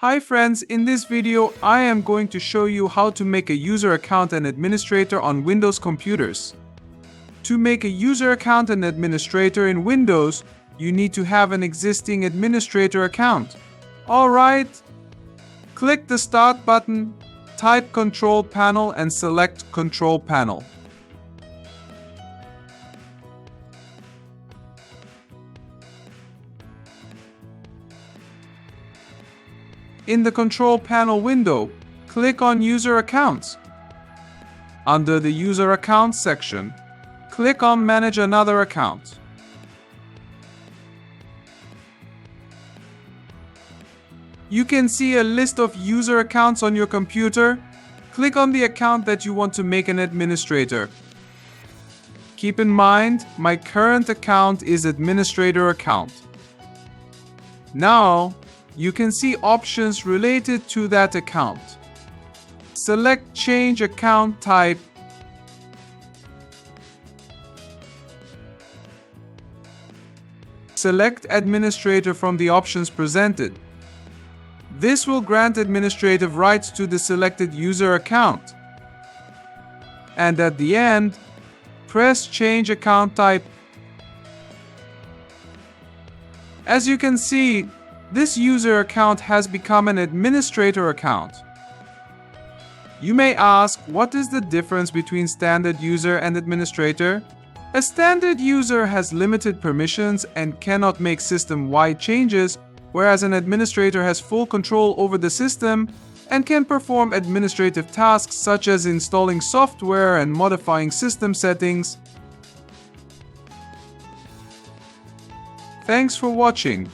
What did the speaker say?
Hi friends, in this video I am going to show you how to make a user account and administrator on Windows computers. To make a user account and administrator in Windows, you need to have an existing administrator account. Alright, click the Start button, type Control Panel and select Control Panel. In the Control Panel window, click on User Accounts. Under the User Accounts section, click on Manage Another Account. You can see a list of user accounts on your computer. Click on the account that you want to make an administrator. Keep in mind, my current account is Administrator account. Now, you can see options related to that account. Select Change Account Type. Select Administrator from the options presented. This will grant administrative rights to the selected user account. And at the end, press Change Account Type. As you can see, this user account has become an administrator account. You may ask, what is the difference between standard user and administrator? A standard user has limited permissions and cannot make system-wide changes, whereas an administrator has full control over the system and can perform administrative tasks such as installing software and modifying system settings. Thanks for watching.